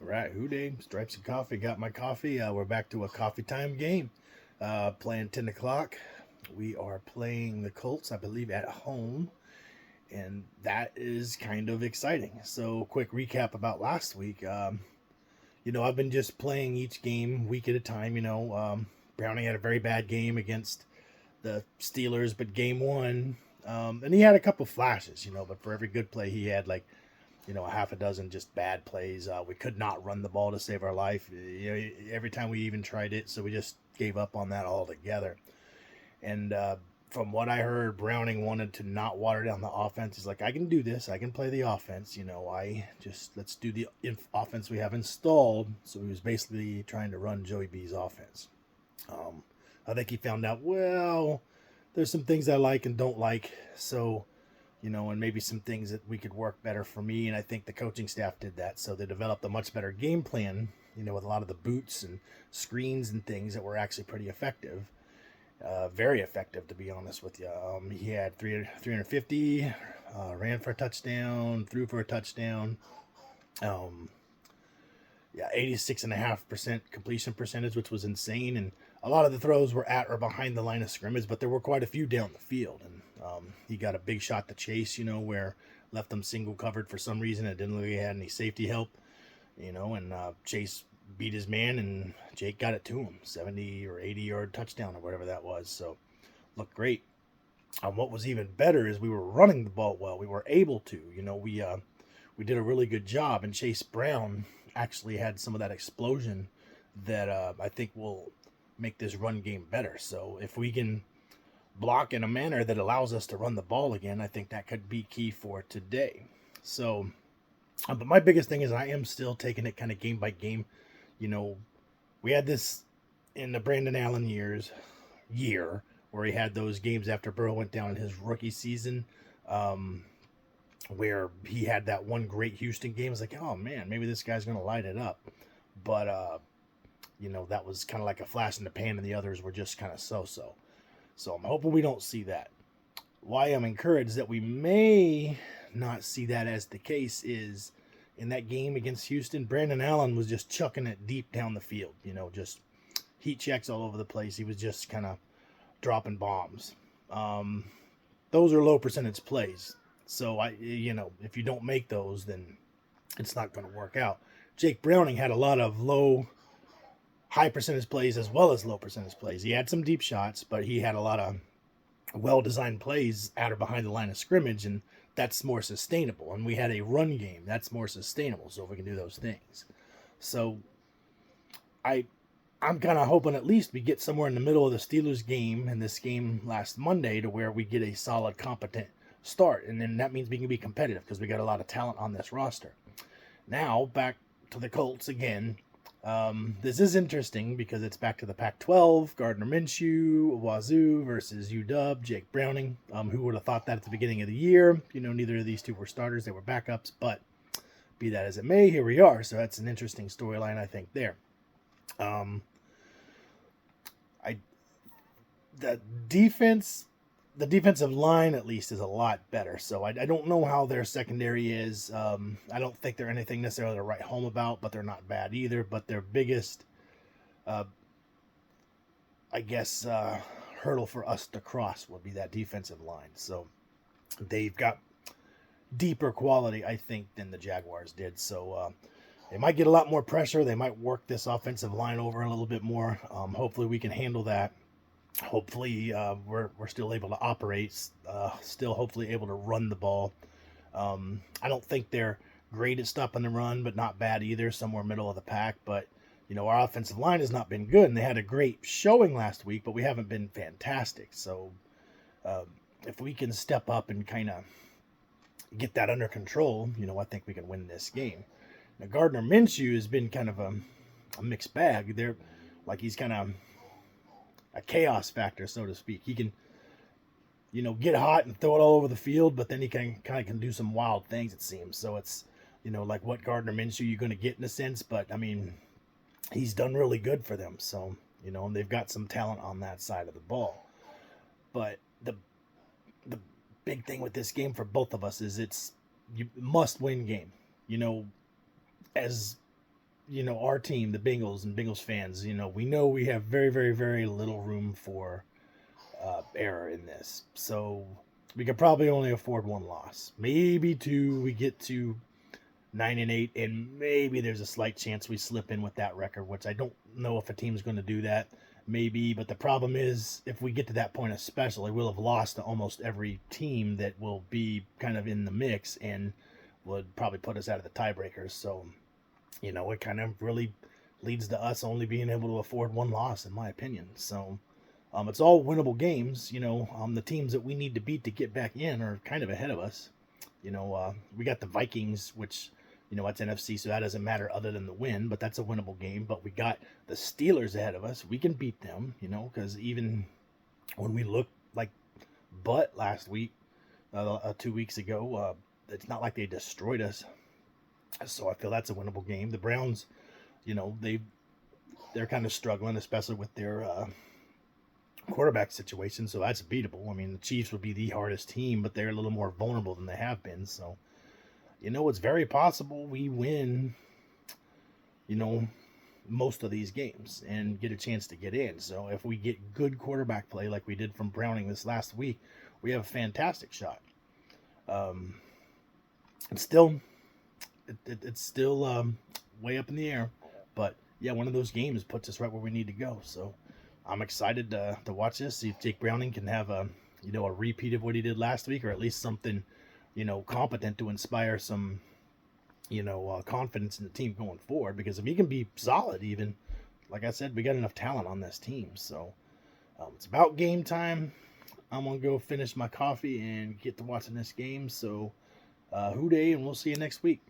All right, who day? Stripes and coffee. Got my coffee. We're back to a coffee time game. Playing 10 o'clock. We are playing the Colts, I believe, at home. And that is kind of exciting. So, quick recap about last week. I've been just playing each game week at a time. Browning had a very bad game against the Steelers, but game one. And he had a couple flashes, but for every good play, he had like a half a dozen just bad plays. We could not run the ball to save our life. Every time we even tried it, so we just gave up on that altogether. And from what I heard, Browning wanted to not water down the offense. He's like, I can do this. I can play the offense. Let's do the offense we have installed. So he was basically trying to run Joey B's offense. Um, I think he found out, well, there's some things I like and don't like. So and maybe some things that we could work better for me. And I think the coaching staff did that. So they developed a much better game plan, with a lot of the boots and screens and things that were actually pretty effective. Very effective, to be honest with you. He had 350, ran for a touchdown, threw for a touchdown. Um, yeah, 86.5% completion percentage, which was insane. And a lot of the throws were at or behind the line of scrimmage, but there were quite a few down the field. And he got a big shot to Chase, where left them single covered for some reason. It didn't look like he had any safety help, and Chase beat his man, and Jake got it to him, 70 or 80-yard touchdown or whatever that was. So looked great. What was even better is we were running the ball well. We were able to, we did a really good job, and Chase Brown actually had some of that explosion that I think will make this run game better. So if we can block in a manner that allows us to run the ball again, I think that could be key for today. So, but my biggest thing is I am still taking it kind of game by game. We had this in the Brandon Allen year where he had those games after Burrow went down in his rookie season. Where he had that one great Houston game. It's like, oh man, maybe this guy's going to light it up. But, that was kind of like a flash in the pan, and the others were just kind of so-so. So I'm hoping we don't see that. Why I'm encouraged that we may not see that as the case is in that game against Houston, Brandon Allen was just chucking it deep down the field, just heat checks all over the place. He was just kind of dropping bombs. Those are low percentage plays. So if you don't make those, then it's not going to work out. Jake Browning had a lot of high percentage plays as well as low percentage plays. He had some deep shots, but he had a lot of well-designed plays at or behind the line of scrimmage, and that's more sustainable. And we had a run game that's more sustainable. So if we can do those things, so I'm kind of hoping at least we get somewhere in the middle of the Steelers game and this game last Monday to where we get a solid, competent start, and then that means we can be competitive because we got a lot of talent on this roster. Now back to the Colts again. This is interesting because it's back to the Pac-12. Gardner Minshew, Wazoo versus UW, Jake Browning. Who would have thought that at the beginning of the year? Neither of these two were starters; they were backups. But be that as it may, here we are. So that's an interesting storyline, I think. There. The defensive line at least is a lot better. So I don't know how their secondary is. I don't think they're anything necessarily to write home about, but they're not bad either. But their biggest, hurdle for us to cross would be that defensive line. So they've got deeper quality, I think, than the Jaguars did. So they might get a lot more pressure. They might work this offensive line over a little bit more. Hopefully we can handle that. Hopefully we're still able to operate, still hopefully able to run the ball. I don't think they're great at stopping the run, but not bad either, somewhere middle of the pack. But, our offensive line has not been good, and they had a great showing last week, but we haven't been fantastic. So if we can step up and kind of get that under control, I think we can win this game. Now, Gardner Minshew has been kind of a mixed bag. He's kind of a chaos factor, so to speak. He can, get hot and throw it all over the field, but then he can do some wild things, it seems. So it's, like what Gardner Minshew you're going to get in a sense, but I mean, he's done really good for them. So, and they've got some talent on that side of the ball. But the big thing with this game for both of us is it's you must win game. As our team, the Bengals and Bengals fans, we know we have very, very, very little room for error in this. So we could probably only afford one loss, maybe two. We get to 9-8, and maybe there's a slight chance we slip in with that record, which I don't know if a team's going to do that. Maybe, but the problem is, if we get to that point, especially, we'll have lost to almost every team that will be kind of in the mix and would probably put us out of the tiebreakers. So, it kind of really leads to us only being able to afford one loss, in my opinion. So, it's all winnable games. The teams that we need to beat to get back in are kind of ahead of us. We got the Vikings, which, that's NFC, so that doesn't matter other than the win, but that's a winnable game. But we got the Steelers ahead of us. We can beat them, because even when we looked like butt last week, 2 weeks ago, it's not like they destroyed us. So I feel that's a winnable game. The Browns, they're kind of struggling, especially with their quarterback situation, so that's beatable. I mean, the Chiefs would be the hardest team, but they're a little more vulnerable than they have been. So, it's very possible we win, most of these games and get a chance to get in. So if we get good quarterback play like we did from Browning this last week, we have a fantastic shot. It's still, it's still way up in the air, but yeah, one of those games puts us right where we need to go. So I'm excited to watch this, see if Jake Browning can have a repeat of what he did last week, or at least something, competent to inspire some, confidence in the team going forward. Because if he can be solid, even, like I said, we got enough talent on this team. So it's about game time. I'm going to go finish my coffee and get to watching this game. So, hoo-day, and we'll see you next week.